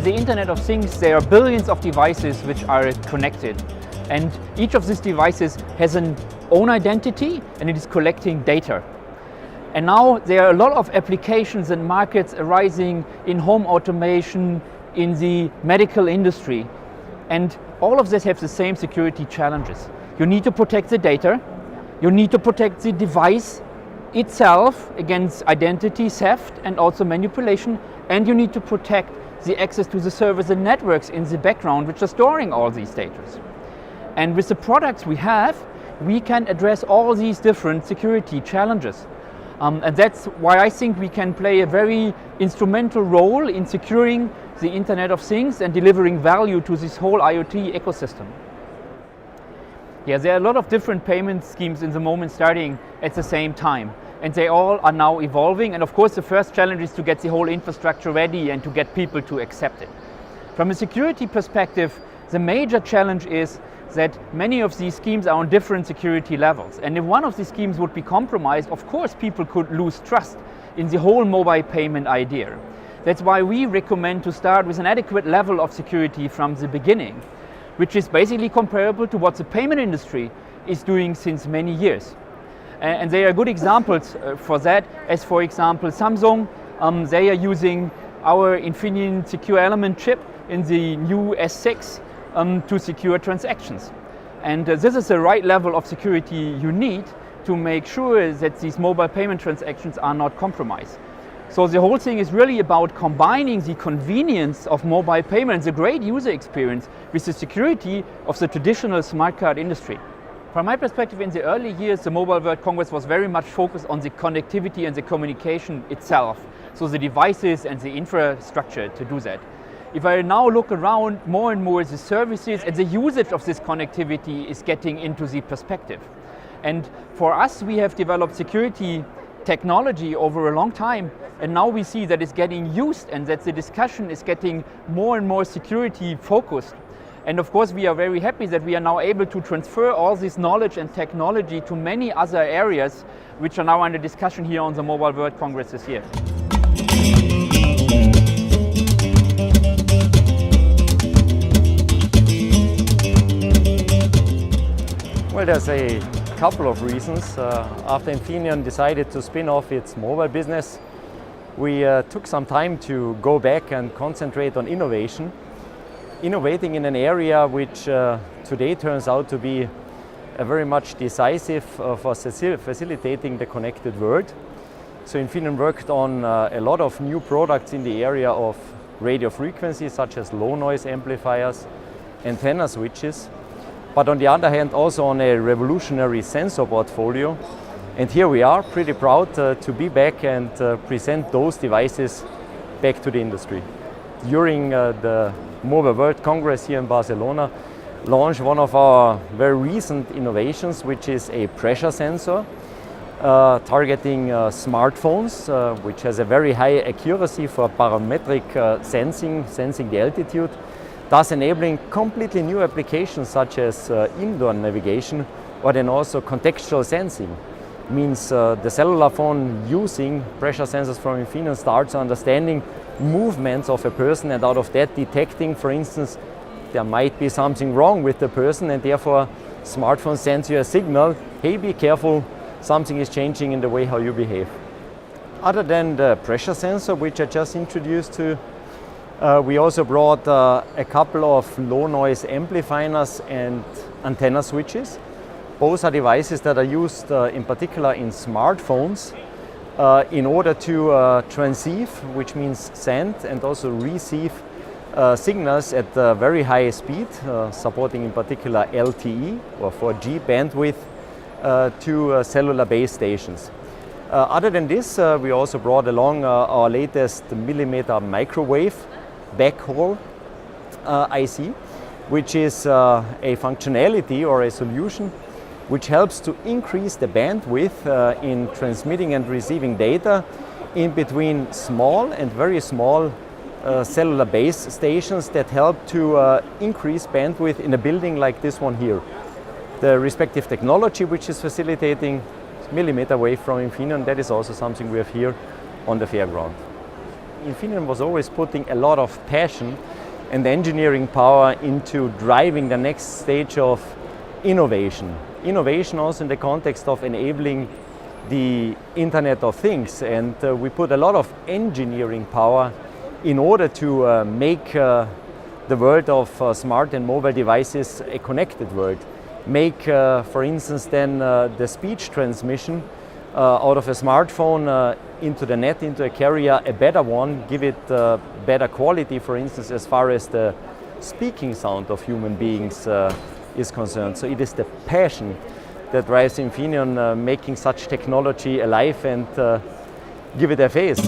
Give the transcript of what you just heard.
the Internet of Things, there are billions of devices which are connected. And each of these devices has an own identity and it is collecting data. And now there are a lot of applications and markets arising in home automation, in the medical industry. And all of this have the same security challenges. You need to protect the data, you need to protect the device itself against identity theft and also manipulation, and you need to protect the access to the servers and networks in the background which are storing all these data. And with the products we have, we can address all these different security challenges. And that's why I think we can play a very instrumental role in securing the Internet of Things and delivering value to this whole IoT ecosystem. Yeah, there are a lot of different payment schemes in the moment starting at the same time, and they all are now evolving. And of course, the first challenge is to get the whole infrastructure ready and to get people to accept it. From a security perspective, the major challenge is that many of these schemes are on different security levels. And if one of these schemes would be compromised, of course people could lose trust in the whole mobile payment idea. That's why we recommend to start with an adequate level of security from the beginning, which is basically comparable to what the payment industry is doing since many years. And there are good examples for that, as for example Samsung, they are using our Infineon secure element chip in the new S6 to secure transactions. And this is the right level of security you need to make sure that these mobile payment transactions are not compromised. So the whole thing is really about combining the convenience of mobile payments, the great user experience, with the security of the traditional smart card industry. From my perspective, in the early years, the Mobile World Congress was very much focused on the connectivity and the communication itself, so the devices and the infrastructure to do that. If I now look around, more and more the services and the usage of this connectivity is getting into the perspective. And for us, we have developed security technology over a long time, and now we see that it's getting used and that the discussion is getting more and more security focused. And of course, we are very happy that we are now able to transfer all this knowledge and technology to many other areas which are now under discussion here on the Mobile World Congress this year. Well, there's a couple of reasons. After Infineon decided to spin off its mobile business, we took some time to go back and concentrate on innovation. Innovating in an area which today turns out to be very much decisive for facilitating the connected world. So Infineon worked on a lot of new products in the area of radio frequency, such as low noise amplifiers, antenna switches, but on the other hand also on a revolutionary sensor portfolio. And here we are, pretty proud to be back and present those devices back to the industry. During the Mobile World Congress here in Barcelona, launched one of our very recent innovations, which is a pressure sensor targeting smartphones, which has a very high accuracy for barometric sensing the altitude, thus enabling completely new applications such as indoor navigation or then also contextual sensing. Means the cellular phone using pressure sensors from Infineon starts understanding movements of a person, and out of that detecting, for instance, there might be something wrong with the person, and therefore smartphone sends you a signal, hey, be careful, something is changing in the way how you behave. Other than the pressure sensor, which I just introduced to, we also brought a couple of low noise amplifiers and antenna switches. Both are devices that are used in particular in smartphones in order to transceive, which means send and also receive signals at very high speed, supporting in particular LTE or 4G bandwidth to cellular base stations. Other than this, we also brought along our latest millimeter microwave backhaul IC, which is a functionality or a solution which helps to increase the bandwidth in transmitting and receiving data in between small and very small cellular base stations that help to increase bandwidth in a building like this one here. The respective technology which is facilitating millimeter wave from Infineon, that is also something we have here on the fairground. Infineon was always putting a lot of passion and engineering power into driving the next stage of innovation. Innovation also in the context of enabling the Internet of Things, and we put a lot of engineering power in order to make the world of smart and mobile devices a connected world. Make, for instance, then the speech transmission out of a smartphone into the net, into a carrier, a better one, give it better quality, for instance, as far as the speaking sound of human beings is concerned. So it is the passion that drives Infineon making such technology alive and give it a face.